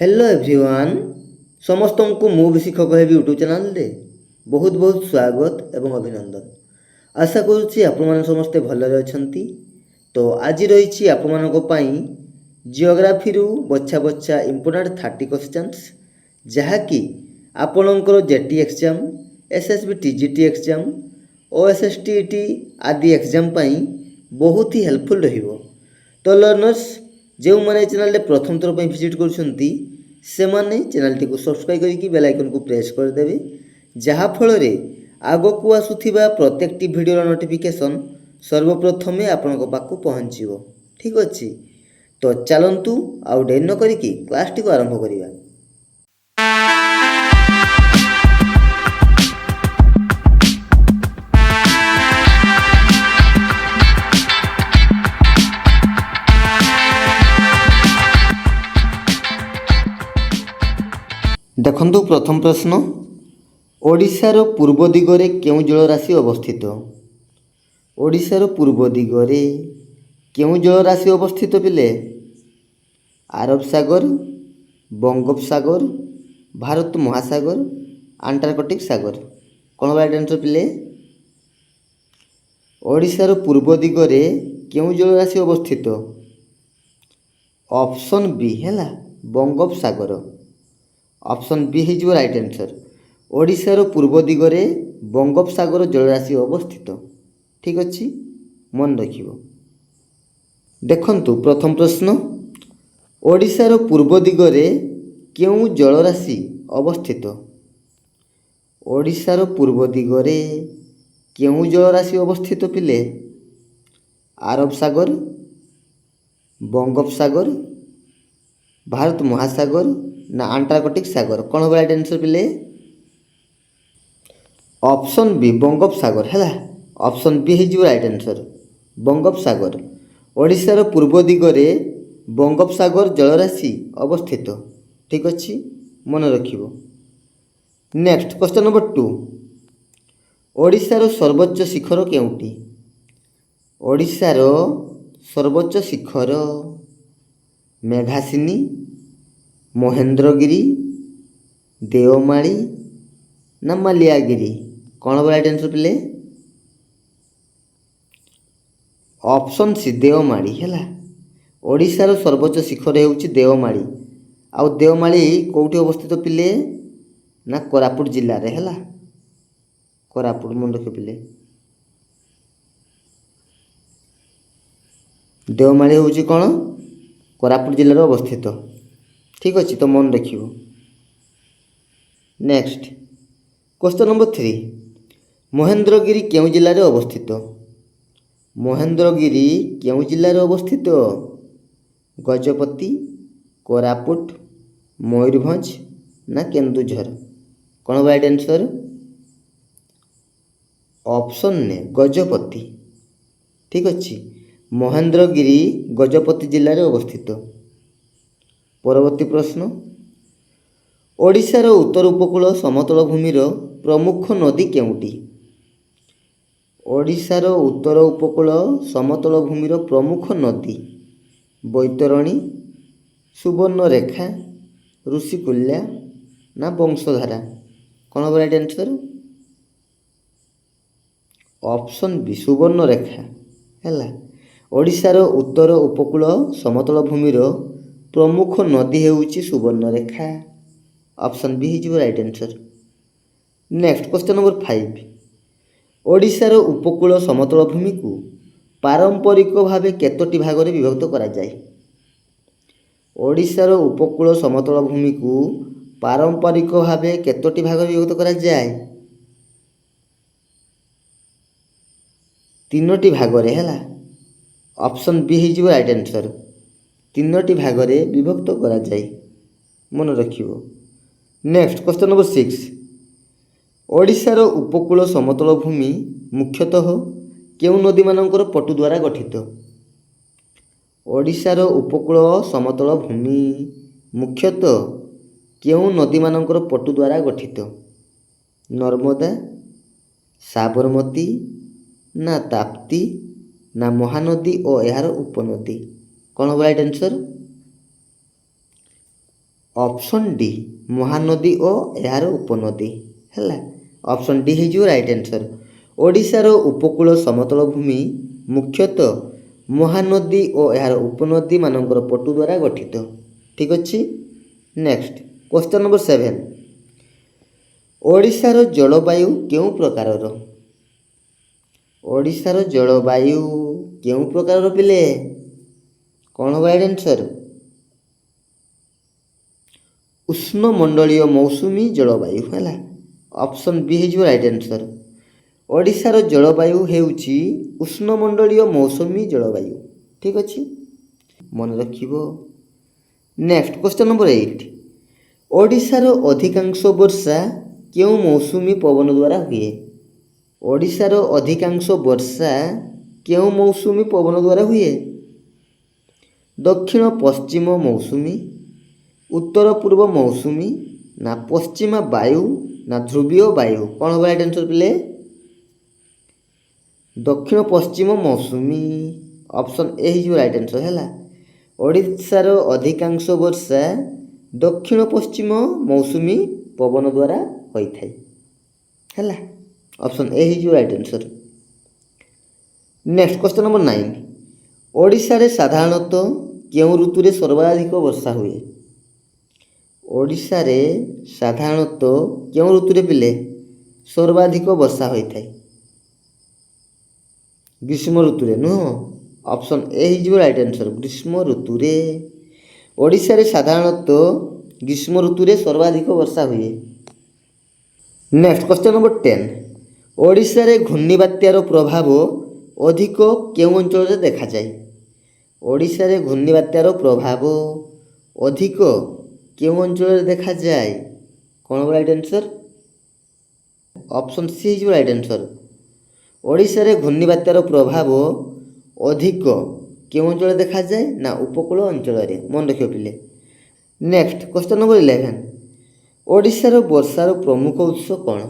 Hello everyone समस्त को मु भी शिक्षक हेबी यूट्यूब चैनल रे बहुत बहुत स्वागत एवं अभिनंदन। आशा करुच्ची आपण समस्ते भलरे अछंती। तो आज रही आपण जियोग्राफी रु बछा बछा इम्पोर्टेंट 30 क्वेश्चंस जहाँकि आपणकर JT exam SSB TGT exam OSSTT आदि एग्जाम बहुत ही हेल्पफुल रहिबो। तो लर्नर्स जो मैंने चैनल प्रथम थर पर विजिट करछंती से माने चैनल टी को सब्सक्राइब करके बेल आइकन को प्रेस कर देबे जहाँ फल रे आगो को आसुथिबा प्रत्येकटी वीडियो नोटिफिकेशन सर्वप्रथमे आपनक पाखु पहुँचो। ठीक अच्छे तो चलतु आउ डेरी न करिकी क्लास टी को आरंभ करिबा। देखंतु प्रथम प्रश्न ओडिशार पूर्व दिगरे केउ जलराशि अवस्थित? ओडिशार पूर्व दिगरे केउ जलराशि अवस्थित पिले? आरब सागर, बंगोपसागर, भारत महासागर, आंटार्कटिक सागर। कौन राइट आंसर पिले? ओडिशार पूर्व दिगरे केउ जलराशि अवस्थित? ऑप्शन बी है बंगोपसागर। ऑप्शन बी हो राइट आंसर। ओडिशार पूर्व दिगरे बंगोपसागर जलराशि अवस्थित। ठीक अच्छे मन रखिबो। देखंतु प्रथम प्रश्न ओडिशार पूर्व दिगरे केउ जलराशि अवस्थित? ओडिशार पूर्व दिगरे केउ जलराशि अवस्थित पिले? आरब सागर, बंगोपसागर, भारत महासागर ना आंटार्कटिक सागर। कौन हम राइट आंसर पिले? ऑप्शन बी बंगोपसागर है। ऑप्शन बी हो राइट आंसर बंगोपसागर। ओडिशार पूर्व दिगरे बंगोपसागर जलराशि अवस्थित। ठीक अच्छे मन रखिबो। नेक्स्ट क्वेश्चन नंबर 2 ओडिशार सर्वोच्च शिखर केउटी? ओडिशार सर्वोच्च शिखर मेघासिनी, महेंद्रगिरी, देवमाली ना मालियागिरी। कौन हम राइट आंसर पिले? ऑप्शन सी देवमाली है। ओडिशार सर्वोच्च शिखर होउची देवमाली। आउ देवमाली कोठी अवस्थित पिले ना कोरापुट जिल्ला रे है। कोरापुट मन रख पिले। देवमाली होउची कौन कोरापुट जिल्ला रे अवस्थित। ठीक अच्छे तो मन रखिबो। नेक्स्ट क्वेश्चन नंबर 3 महेंद्रगिरी केउ जिल्ला रे अवस्थित? महेंद्रगिरी केउ जिल्ला रे अवस्थित? गजपति, कोरापुट, मयूरभंज ना केन्दुझर। कौन राइट आंसर? ऑप्शन ने गजपति। ठीक अच्छे महेंद्रगिरी गजपति जिल्ला रे अवस्थित। परवर्ती प्रश्न ओडिशार उत्तर उपकूल समतल भूमिर प्रमुख नदी केउटी? ओडिशार उत्तर उपकूल समतल भूमिर प्रमुख नदी बैतरणी, सुवर्णरेखा, ऋषिकुल्या ना वंशधारा। कौन हम right answer? Option B Subarnarekha है। ओडिशार उत्तर उपकूल समतल भूमिर प्रमुख नदी हेउची सुवर्णरेखा। ऑप्शन बी हो right answer. Next question number 5 ओडिशार उपकूल समतल भूमि को पारंपरिक भावे केतोटी भाग रे विभक्त करा जाए? ओडिशार उपकूल समतल भूमि को पारंपरिक भावे केतोटी भाग रे विभक्त करा जाए? 3टी भाग रे है। ऑप्शन बी हो राइट आंसर 3टी भाग रे विभक्त करा जाए मन रखिबो। नेक्स्ट क्वेश्चन नंबर 6 ओडिशार उपकूल समतल भूमि मुख्यतः केउ नदी मानकर पटु द्वारा गठित? ओडिशार उपकूल समतल भूमि मुख्यतः केउ नदी मानकर पटु द्वारा गठित? नर्मदा, साबरमती ना ताप्ती ना महानदी और यार उपनदी। कौन हम right answer? Option D Mahanadi ଓ ଏହାର ଉପନଦୀ ହେଲା। ଅପସନ୍ ଡି ହେଇଯିବ ରାଇଟ୍ ଆନ୍ସର୍। ଓଡ଼ିଶାର ଉପକୂଳ ସମତଳ ଭୂମି ମୁଖ୍ୟତଃ ମହାନଦୀ ଓ ଏହାର ଉପନଦୀ ମାନଙ୍କର ପଟୁ ଦ୍ୱାରା ଗଠିତ। ଠିକ୍ ଅଛି। Next question number 7। ଓଡ଼ିଶାର ଜଳବାୟୁ କେଉଁ ପ୍ରକାରର? ଓଡ଼ିଶାର ଜଳବାୟୁ କେଉଁ ପ୍ରକାରର ପିଲେ? କ'ଣ ହେବ ରାଇଟ୍ ଆନ୍ସର୍? ଉଷ୍ଣମଣ୍ଡଳୀୟ ମୌସୁମୀ ଜଳବାୟୁ ହେଲା। ଅପସନ୍ ବି ହେଇଯିବ ରାଇଟ୍ ଆନ୍ସର୍। ଓଡ଼ିଶାର ଜଳବାୟୁ ହେଉଛି ଉଷ୍ଣମଣ୍ଡଳୀୟ ମୌସୁମୀ ଜଳବାୟୁ। ଠିକ୍ ଅଛି, ମନେ ରଖିବ। Next question number 8। ଓଡ଼ିଶାର ଅଧିକାଂଶ ବର୍ଷା କେଉଁ ମୌସୁମୀ ପବନ ଦ୍ୱାରା ହୁଏ? ଓଡ଼ିଶାର ଅଧିକାଂଶ ବର୍ଷା କେଉଁ ମୌସୁମୀ ପବନ ଦ୍ୱାରା ହୁଏ? ଦକ୍ଷିଣ ପଶ୍ଚିମ ମୌସୁମୀ, ଉତ୍ତର ପୂର୍ବ ମୌସୁମୀ, ନା ପଶ୍ଚିମା ବାୟୁ, ନା ଧ୍ରୁବୀୟ ବାୟୁ? କ'ଣ ହେବ ରାଇଟ୍ ଆନ୍ସର୍ ପିଲେ? ଦକ୍ଷିଣ ପଶ୍ଚିମ ମୌସୁମୀ। ଅପସନ୍ ଏ ହେଇଯିବ ରାଇଟ୍ ଆନ୍ସର୍ ହେଲା। ଓଡ଼ିଶାର ଅଧିକାଂଶ ବର୍ଷା ଦକ୍ଷିଣ ପଶ୍ଚିମ ମୌସୁମୀ ପବନ ଦ୍ୱାରା ହୋଇଥାଏ ହେଲା। ଅପସନ୍ ଏ ହେଇଯିବ right answer. Next question number 9। ଓଡ଼ିଶାରେ ସାଧାରଣତଃ କେଉଁ ଋତୁରେ ସର୍ବାଧିକ ବର୍ଷା ହୁଏ? ଓଡ଼ିଶାରେ ସାଧାରଣତଃ କେଉଁ ଋତୁରେ ପିଲେ ସର୍ବାଧିକ ବର୍ଷା ହୋଇଥାଏ? ଗ୍ରୀଷ୍ମ ଋତୁରେ ନୁହଁ। ଅପସନ୍ ଏ ହେଇଯିବ ରାଇଟ୍ ଆନ୍ସର୍। ଗ୍ରୀଷ୍ମ ଋତୁରେ। ଓଡ଼ିଶାରେ ସାଧାରଣତଃ ଗ୍ରୀଷ୍ମ ଋତୁରେ ସର୍ବାଧିକ ବର୍ଷା ହୁଏ। Next question number 10। ଓଡ଼ିଶାରେ ଘୂର୍ଣ୍ଣିବାତ୍ୟାର ପ୍ରଭାବ ଅଧିକ କେଉଁ ଅଞ୍ଚଳରେ ଦେଖାଯାଏ? ଓଡ଼ିଶାରେ ଘୂର୍ଣ୍ଣିବାତ୍ୟାର ପ୍ରଭାବ ଅଧିକ କେଉଁ ଅଞ୍ଚଳରେ ଦେଖାଯାଏ? କ'ଣ ହେବ ରାଇଟ୍ ଆନ୍ସର୍? ଅପସନ୍ ସି ହେଇଯିବ ରାଇଟ୍ ଆନ୍ସର୍। ଓଡ଼ିଶାରେ ଘୂର୍ଣ୍ଣିବାତ୍ୟାର ପ୍ରଭାବ ଅଧିକ କେଉଁ ଅଞ୍ଚଳରେ ଦେଖାଯାଏ? ନା ଉପକୂଳ ଅଞ୍ଚଳରେ। ମନେ ରଖିବ ପିଲେ। Next question number 11। ଓଡ଼ିଶାର ବର୍ଷାର ପ୍ରମୁଖ ଉତ୍ସ କ'ଣ?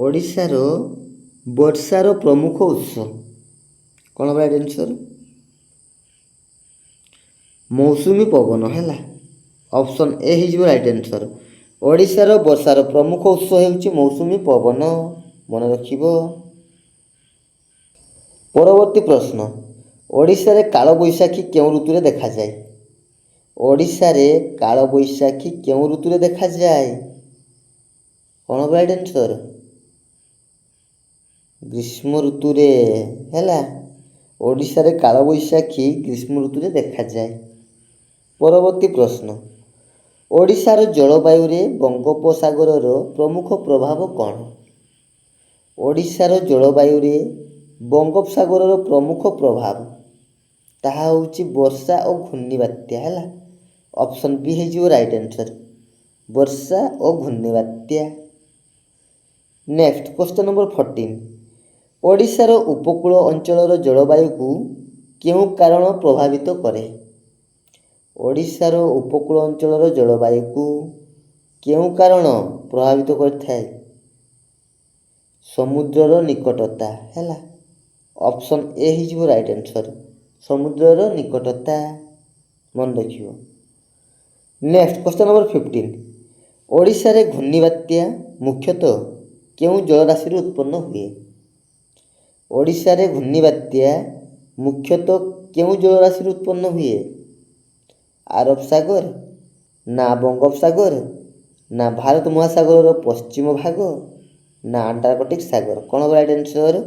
ଓଡ଼ିଶାର ବର୍ଷାର ପ୍ରମୁଖ ଉତ୍ସ କ'ଣ ହେବ ରାଇଟ୍ ଆନ୍ସର୍? ମୌସୁମୀ ପବନ ହେଲା। ଅପସନ୍ ଏ ହେଇଯିବ ରାଇଟ୍ ଆନ୍ସର୍। ଓଡ଼ିଶାର ବର୍ଷାର ପ୍ରମୁଖ ଉତ୍ସ ହେଉଛି ମୌସୁମୀ ପବନ। ମନେ ରଖିବ। ପରବର୍ତ୍ତୀ ପ୍ରଶ୍ନ। ଓଡ଼ିଶାରେ କାଳବୈଶାଖୀ କେଉଁ ଋତୁରେ ଦେଖାଯାଏ? ଓଡ଼ିଶାରେ କାଳବୈଶାଖୀ କେଉଁ ଋତୁରେ ଦେଖାଯାଏ? କ'ଣ ହେବ ରାଇଟ୍ ଆନ୍ସର୍? ଗ୍ରୀଷ୍ମ ଋତୁରେ ହେଲା। ଓଡ଼ିଶାରେ କାଳବୈଶାଖୀ ଗ୍ରୀଷ୍ମ ଋତୁରେ ଦେଖାଯାଏ। ପରବର୍ତ୍ତୀ ପ୍ରଶ୍ନ। ଓଡ଼ିଶାର ଜଳବାୟୁରେ ବଙ୍ଗୋପସାଗରର ପ୍ରମୁଖ ପ୍ରଭାବ କ'ଣ? ଓଡ଼ିଶାର ଜଳବାୟୁରେ ବଙ୍ଗୋପସାଗରର ପ୍ରମୁଖ ପ୍ରଭାବ ତାହା ହେଉଛି ବର୍ଷା ଓ ଘୂର୍ଣ୍ଣିବାତ୍ୟା ହେଲା। ଅପସନ୍ ବି ହେଇଯିବ ରାଇଟ୍ ଆନ୍ସର୍। ବର୍ଷା ଓ ଘୂର୍ଣ୍ଣିବାତ୍ୟା। Next question number 14। ଓଡ଼ିଶାର ଉପକୂଳ ଅଞ୍ଚଳର ଜଳବାୟୁକୁ କେଉଁ କାରଣ ପ୍ରଭାବିତ କରେ? ଓଡ଼ିଶାର ଉପକୂଳ ଅଞ୍ଚଳର ଜଳବାୟୁକୁ କେଉଁ କାରଣ ପ୍ରଭାବିତ କରିଥାଏ? ସମୁଦ୍ରର ନିକଟତା ହେଲା। ଅପସନ୍ ଏ ହେଇଯିବ ରାଇଟ୍ ଆନ୍ସର୍। ସମୁଦ୍ରର ନିକଟତା। ମନେ ରଖିବ। Next question number 15। ଓଡ଼ିଶାରେ ଘୂର୍ଣ୍ଣିବାତ୍ୟା ମୁଖ୍ୟତଃ କେଉଁ ଜଳରାଶିରୁ ଉତ୍ପନ୍ନ ହୁଏ? ଓଡ଼ିଶାରେ ଘୂର୍ଣ୍ଣିବାତ୍ୟା ମୁଖ୍ୟତଃ କେଉଁ ଜଳରାଶିରୁ ଉତ୍ପନ୍ନ ହୁଏ? ଆରବ ସାଗର, ନା ବଙ୍ଗୋପସାଗର, ନା ଭାରତ ମହାସାଗରର ପଶ୍ଚିମ ଭାଗ, ନା ଆଣ୍ଟାର୍କଟିକ ସାଗର? କ'ଣ ହେବ ରାଇଟ୍ ଆନ୍ସର୍?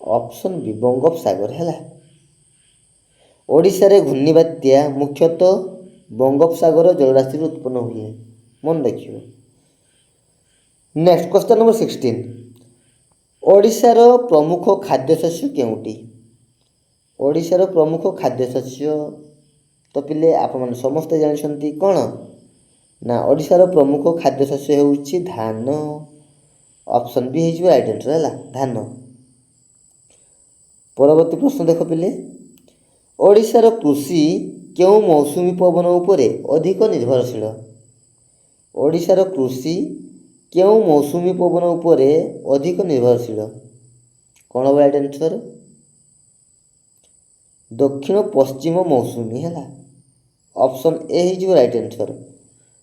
ଅପସନ୍ ବି ବଙ୍ଗୋପସାଗର ହେଲା। ଓଡ଼ିଶାରେ ଘୂର୍ଣ୍ଣିବାତ୍ୟା ମୁଖ୍ୟତଃ ବଙ୍ଗୋପସାଗର ଜଳରାଶିରୁ ଉତ୍ପନ୍ନ ହୁଏ। ମନେ ରଖିବ। Next question number 16। ଓଡ଼ିଶାର ପ୍ରମୁଖ ଖାଦ୍ୟଶସ୍ୟ କେଉଁଟି? ଓଡ଼ିଶାର ପ୍ରମୁଖ ଖାଦ୍ୟଶସ୍ୟ ତ ପିଲେ ଆପଣମାନେ ସମସ୍ତେ ଜାଣିଛନ୍ତି କ'ଣ? ନା ଓଡ଼ିଶାର ପ୍ରମୁଖ ଖାଦ୍ୟଶସ୍ୟ ହେଉଛି ଧାନ। ଅପସନ୍ ବି ହେଇଯିବ ରାଇଟ୍ ଆନ୍ସର୍ ହେଲା, ଧାନ। ପରବର୍ତ୍ତୀ ପ୍ରଶ୍ନ ଦେଖ ପିଲେ। ଓଡ଼ିଶାର କୃଷି କେଉଁ ମୌସୁମୀ ପବନ ଉପରେ ଅଧିକ ନିର୍ଭରଶୀଳ? ଓଡ଼ିଶାର କୃଷି କେଉଁ ମୌସୁମୀ ପବନ ଉପରେ ଅଧିକ ନିର୍ଭରଶୀଳ? କ'ଣ ହେବ ରାଇଟ୍ ଆନ୍ସର୍? ଦକ୍ଷିଣ ପଶ୍ଚିମ ମୌସୁମୀ ହେଲା। ଅପସନ୍ ଏ ହେଇଯିବ ରାଇଟ୍ ଆନ୍ସର୍।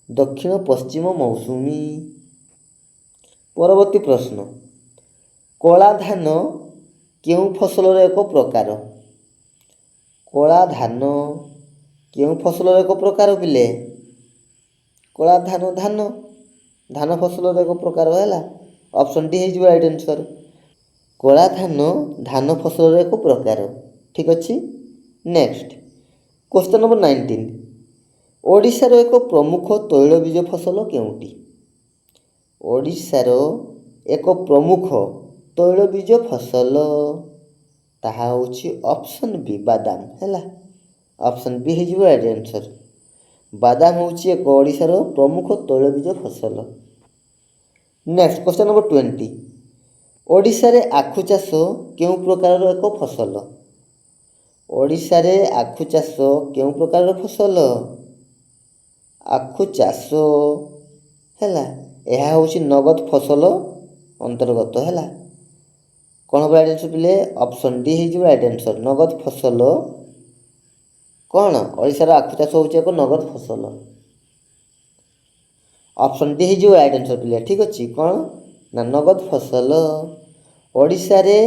ଦକ୍ଷିଣ ପଶ୍ଚିମ ମୌସୁମୀ। ପରବର୍ତ୍ତୀ ପ୍ରଶ୍ନ, କଳା ଧାନ କେଉଁ ଫସଲର ଏକ ପ୍ରକାର? କଳା ଧାନ କେଉଁ ଫସଲର ଏକ ପ୍ରକାର ପିଲେ? କଳା ଧାନ ଧାନ ଫସଲର ଏକ ପ୍ରକାର ହେଲା। ଅପସନ୍ ଡି ହେଇଯିବ ରାଇଟ୍ ଆନ୍ସର୍। କଳା ଧାନ ଫସଲର ଏକ ପ୍ରକାର। ଠିକ୍ ଅଛି। ନେକ୍ସଟ କ୍ୱେଶ୍ଚନ୍ ନମ୍ବର 19, ଓଡ଼ିଶାର ଏକ ପ୍ରମୁଖ ତୈଳବୀଜ ଫସଲ କେଉଁଟି? ଓଡ଼ିଶାର ଏକ ପ୍ରମୁଖ ତୈଳବୀଜ ଫସଲ, ତାହା ହେଉଛି ଅପସନ୍ ବି ବାଦାମ ହେଲା। ଅପସନ୍ ବି ହେଇଯିବ ରାଇଟ୍ ଆନ୍ସର୍। ବାଦାମ ହେଉଛି ଏକ ଓଡ଼ିଶାର ପ୍ରମୁଖ ତୈଳବୀଜ ଫସଲ। ନେକ୍ସଟ କ୍ୱେଶ୍ଚନ୍ ନମ୍ବର 20, ଓଡ଼ିଶାରେ ଆଖୁ ଚାଷ କେଉଁ ପ୍ରକାରର ଏକ ଫସଲ? ଓଡ଼ିଶାରେ ଆଖୁ ଚାଷ କେଉଁ ପ୍ରକାରର ଫସଲ? ଆଖୁ ଚାଷ ହେଲା, ଏହା ହେଉଛି ନଗଦ ଫସଲ ଅନ୍ତର୍ଗତ ହେଲା। କ'ଣ ରାଇଟ୍ ଆନ୍ସର୍ ପିଲେ? ଅପସନ୍ ଡି ହେଇଯିବ ରାଇଟ୍ ଆନ୍ସର୍। ନଗଦ ଫସଲ କ'ଣ? ଓଡ଼ିଶାର ଆଖୁ ଚାଷ ହେଉଛି ଏକ ନଗଦ ଫସଲ। ଅପସନ୍ ଡି ହେଇଯିବ ରାଇଟ୍ ଆନ୍ସର୍ ପିଲେ। ଠିକ୍ ଅଛି। କ'ଣ ନା ନଗଦ ଫସଲ। ଓଡ଼ିଶାରେ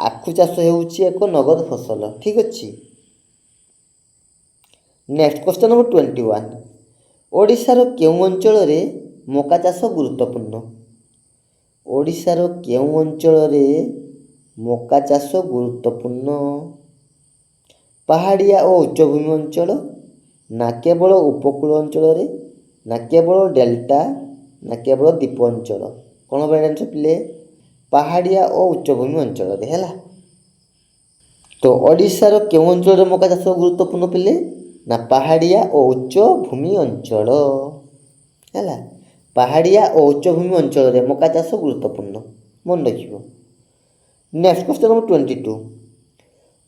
ଆଖୁ ଚାଷ ହେଉଛି ଏକ ନଗଦ ଫସଲ। ଠିକ୍ ଅଛି। ନେକ୍ସଟ କ୍ୱେଶ୍ଚନ୍ ନମ୍ବର 21, ଓଡ଼ିଶାର କେଉଁ ଅଞ୍ଚଳରେ ମକା ଚାଷ ଗୁରୁତ୍ୱପୂର୍ଣ୍ଣ? ଓଡ଼ିଶାର କେଉଁ ଅଞ୍ଚଳରେ ମକା ଚାଷ ଗୁରୁତ୍ୱପୂର୍ଣ୍ଣ? ପାହାଡ଼ିଆ ଓ ଉଚ୍ଚଭୂମି ଅଞ୍ଚଳ, ନା କେବଳ ଉପକୂଳ ଅଞ୍ଚଳରେ, ନା କେବଳ ଡେଲ୍ଟା, ନା କେବଳ ଦ୍ୱୀପ ଅଞ୍ଚଳ? କ'ଣ ରାଇଟ୍ ଆନ୍ସର୍ ପିଲେ? ପାହାଡ଼ିଆ ଓ ଉଚ୍ଚଭୂମି ଅଞ୍ଚଳରେ ହେଲା। ତ ଓଡ଼ିଶାର କେଉଁ ଅଞ୍ଚଳରେ ମକା ଚାଷ ଗୁରୁତ୍ୱପୂର୍ଣ୍ଣ ପିଲେ? ନା ପାହାଡ଼ିଆ ଓ ଉଚ୍ଚଭୂମି ଅଞ୍ଚଳ ହେଲା। ପାହାଡ଼ିଆ ଓ ଉଚ୍ଚଭୂମି ଅଞ୍ଚଳରେ ମକା ଚାଷ ଗୁରୁତ୍ୱପୂର୍ଣ୍ଣ, ମନେ ରଖିବ। ନେକ୍ସଟ କ୍ୱେଶ୍ଚନ୍ ନମ୍ବର 22,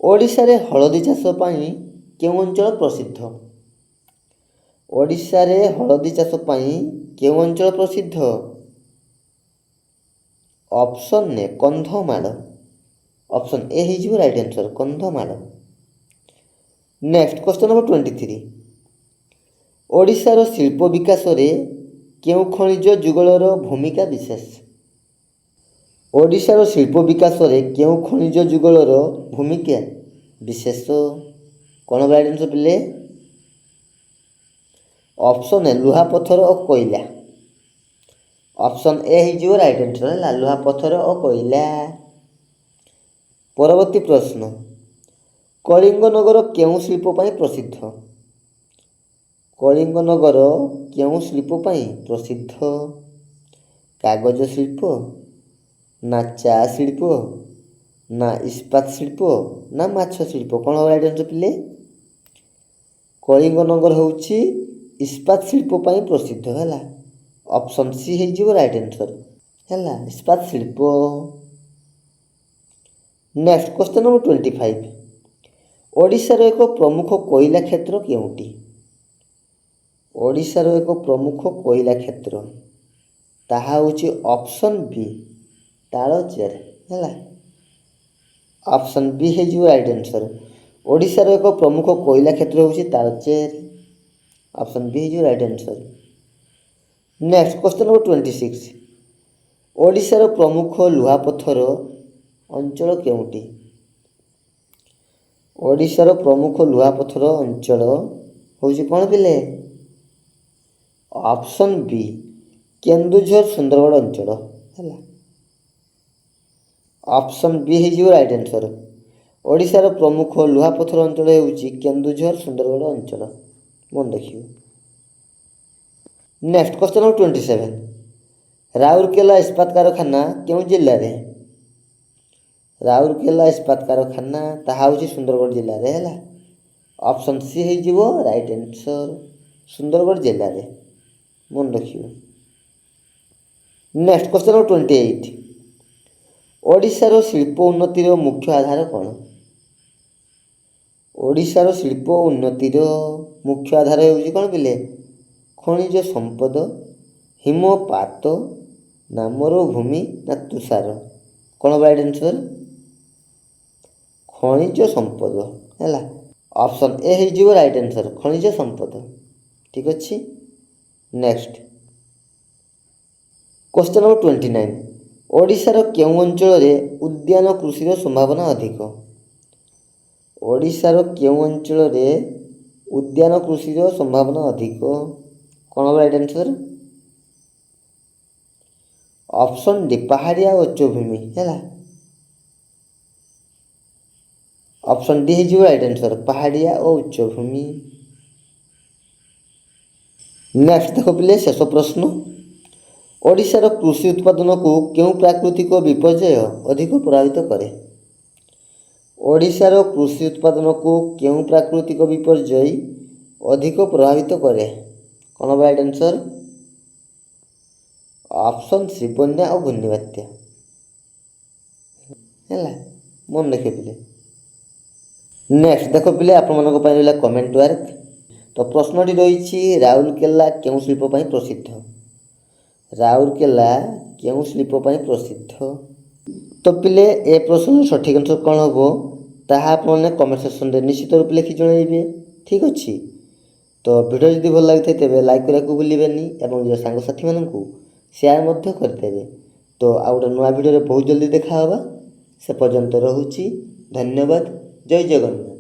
ଓଡ଼ିଶାରେ ହଳଦୀ ଚାଷ ପାଇଁ କେଉଁ ଅଞ୍ଚଳ ପ୍ରସିଦ୍ଧ? ଓଡ଼ିଶାରେ ହଳଦୀ ଚାଷ ପାଇଁ କେଉଁ ଅଞ୍ଚଳ ପ୍ରସିଦ୍ଧ? Option A Kandhamal. Option A ହେଇଯିବ right answer, Kandhamal. Next question number 23, ଓଡ଼ିଶାର ଶିଳ୍ପ ବିକାଶରେ କେଉଁ ଖଣିଜ ଯୁଗଳର ଭୂମିକା ବିଶେଷ? ଓଡ଼ିଶାର ଶିଳ୍ପ ବିକାଶରେ କେଉଁ ଖଣିଜ ଯୁଗଳର ଭୂମିକା ବିଶେଷ? କ'ଣ ରାଇଟ୍ ଆନ୍ସର୍ ପିଲେ? ଅପସନ୍ ଏ ଲୁହାପଥର ଓ କୋଇଲା। ଅପସନ୍ ଏ ହେଇଯିବ ରାଇଟ୍ ଆନ୍ସର୍ ହେଲା, ଲୁହାପଥର ଓ କୋଇଲା। ପରବର୍ତ୍ତୀ ପ୍ରଶ୍ନ, କଳିଙ୍ଗନଗର କେଉଁ ଶିଳ୍ପ ପାଇଁ ପ୍ରସିଦ୍ଧ? କଳିଙ୍ଗନଗର କେଉଁ ଶିଳ୍ପ ପାଇଁ ପ୍ରସିଦ୍ଧ? କାଗଜ ଶିଳ୍ପ, ନା ଚା ଶିଳ୍ପ, ନା ଇସ୍ପାତ ଶିଳ୍ପ, ନା ମାଛ ଶିଳ୍ପ? କ'ଣ ରାଇଟ୍ ଆନ୍ସର୍ ପିଲେ? କଳିଙ୍ଗନଗର ହେଉଛି ଇସ୍ପାତ ଶିଳ୍ପ ପାଇଁ ପ୍ରସିଦ୍ଧ ହେଲା। ଅପସନ୍ ସି ହେଇଯିବ ରାଇଟ୍ ଆନ୍ସର୍ ହେଲା, ଇସ୍ପାତ ଶିଳ୍ପ। ନେକ୍ସଟ କ୍ୱେଶ୍ଚନ୍ ନମ୍ବର 25, ଓଡ଼ିଶାର ଏକ ପ୍ରମୁଖ କୋଇଲା କ୍ଷେତ୍ର କେଉଁଟି? ଓଡ଼ିଶାର ଏକ ପ୍ରମୁଖ କୋଇଲା କ୍ଷେତ୍ର, ତାହା ହେଉଛି ଅପସନ୍ ବି ତାଳଚେର ହେଲା। ଅପସନ୍ ବି ହେଇଯିବ ରାଇଟ୍ ଆନ୍ସର୍। ଓଡ଼ିଶାର ଏକ ପ୍ରମୁଖ କୋଇଲା କ୍ଷେତ୍ର ହେଉଛି ତାଳଚେର। ଅପସନ୍ ବି ହେଇଯିବ right answer. Next question number 26, ଓଡ଼ିଶାର ପ୍ରମୁଖ ଲୁହାପଥର ଅଞ୍ଚଳ କେଉଁଟି? ଓଡ଼ିଶାର ପ୍ରମୁଖ ଲୁହାପଥର ଅଞ୍ଚଳ ହେଉଛି କ'ଣ ପିଲେ? ଅପସନ୍ ବି କେନ୍ଦୁଝର ସୁନ୍ଦରଗଡ଼ ଅଞ୍ଚଳ ହେଲା। ଅପସନ୍ ବି ହେଇଯିବ ରାଇଟ୍ ଆନ୍ସର୍। ଓଡ଼ିଶାର ପ୍ରମୁଖ ଲୁହାପଥର ଅଞ୍ଚଳ ହେଉଛି କେନ୍ଦୁଝର ସୁନ୍ଦରଗଡ଼ ଅଞ୍ଚଳ, ମନେ ରଖିବ। ନେକ୍ସଟ କ୍ୱେଶ୍ଚନ୍ ନମ୍ବର 27, ରାଉରକେଲା ଇସ୍ପାତ କାରଖାନା କେଉଁ ଜିଲ୍ଲାରେ? ରାଉରକେଲା ଇସ୍ପାତ କାରଖାନା, ତାହା ହେଉଛି ସୁନ୍ଦରଗଡ଼ ଜିଲ୍ଲାରେ ହେଲା। ଅପସନ୍ ସି ହେଇଯିବ ରାଇଟ୍ ଆନ୍ସର୍, ସୁନ୍ଦରଗଡ଼ ଜିଲ୍ଲାରେ, ମନେ ରଖିବ। ନେକ୍ସଟ କ୍ୱେଶ୍ଚନ୍ ନମ୍ବର 28, ଓଡ଼ିଶାର ଶିଳ୍ପ ଉନ୍ନତିର ମୁଖ୍ୟ ଆଧାର କ'ଣ? ଓଡ଼ିଶାର ଶିଳ୍ପ ଉନ୍ନତିର ମୁଖ୍ୟ ଆଧାର ହେଉଛି କ'ଣ ପିଲେ? ଖଣିଜ ସମ୍ପଦ, ହିମପାତ, ନା ମରୁଭୂମି, ନା ତୁଷାର? କ'ଣ ରାଇଟ୍ ଆନ୍ସର୍? ଖଣିଜ ସମ୍ପଦ ହେଲା। ଅପସନ୍ ଏ ହେଇଯିବ ରାଇଟ୍ ଆନ୍ସର୍, ଖଣିଜ ସମ୍ପଦ। ଠିକ୍ ଅଛି। ନେକ୍ସଟ କ୍ୱେଶ୍ଚନ୍ ନମ୍ବର 29, ଓଡ଼ିଶାର କେଉଁ ଅଞ୍ଚଳରେ ଉଦ୍ୟାନ କୃଷିର ସମ୍ଭାବନା ଅଧିକ? ଓଡ଼ିଶାର କେଉଁ ଅଞ୍ଚଳରେ ଉଦ୍ୟାନ କୃଷିର ସମ୍ଭାବନା ଅଧିକ? କ'ଣ ହେବ ରାଇଟ୍ ଆନ୍ସର୍? ଅପସନ୍ ଡି ପାହାଡ଼ିଆ ଓ ଉଚ୍ଚଭୂମି ହେଲା। ଅପସନ୍ ଡି ହେଇଯିବ ରାଇଟ୍ ଆନ୍ସର୍, ପାହାଡ଼ିଆ ଓ ଉଚ୍ଚଭୂମି। ନେକ୍ସଟ ଦେଖ ପିଲେ ଶେଷ ପ୍ରଶ୍ନ, ଓଡ଼ିଶାର କୃଷି ଉତ୍ପାଦନକୁ କେଉଁ ପ୍ରାକୃତିକ ବିପର୍ଯ୍ୟୟ ଅଧିକ ପ୍ରଭାବିତ କରେ? ଓଡ଼ିଶାର କୃଷି ଉତ୍ପାଦନକୁ କେଉଁ ପ୍ରାକୃତିକ ବିପର୍ଯ୍ୟୟ ଅଧିକ ପ୍ରଭାବିତ କରେ? କ'ଣ ହେବ ରାଇଟ୍ ଆନ୍ସର୍? ଅପସନ୍ ସି ବନ୍ୟା ଓ ଘୂର୍ଣ୍ଣିବାତ୍ୟା ହେଲା, ମନେ ରଖିବେ ପିଲେ। ନେକ୍ସଟ ଦେଖ ପିଲେ ଆପଣମାନଙ୍କ ପାଇଁ ରହିଲା କମେଣ୍ଟ ୱାର୍କ। ତ ପ୍ରଶ୍ନଟି ରହିଛି, ରାଉରକେଲା କେଉଁ ଶିଳ୍ପ ପାଇଁ ପ୍ରସିଦ୍ଧ? ରାଉରକେଲା କେଉଁ ଶିଳ୍ପ ପାଇଁ ପ୍ରସିଦ୍ଧ? ତ ପିଲେ ଏ ପ୍ରଶ୍ନର ସଠିକ୍ ଆନ୍ସର୍ କ'ଣ ହେବ ତାହା ଆପଣମାନେ କମେଣ୍ଟ ସେକ୍ସନରେ ନିଶ୍ଚିତ ରୂପେ ଲେଖି ଜଣାଇବେ। ଠିକ୍ ଅଛି। ତ ଭିଡ଼ିଓ ଯଦି ଭଲ ଲାଗିଥାଏ ତେବେ ଲାଇକ୍ କରିବାକୁ ଭୁଲିବେନି ଏବଂ ନିଜ ସାଙ୍ଗସାଥିମାନଙ୍କୁ ସେୟାର ମଧ୍ୟ କରିଦେବେ। ତ ଆଉ ଗୋଟେ ନୂଆ ଭିଡ଼ିଓରେ ବହୁତ ଜଲ୍ଦି ଦେଖା ହେବା। ସେ ପର୍ଯ୍ୟନ୍ତ ରହୁଛି। ଧନ୍ୟବାଦ। ଜୟ ଜଗନ୍ନାଥ।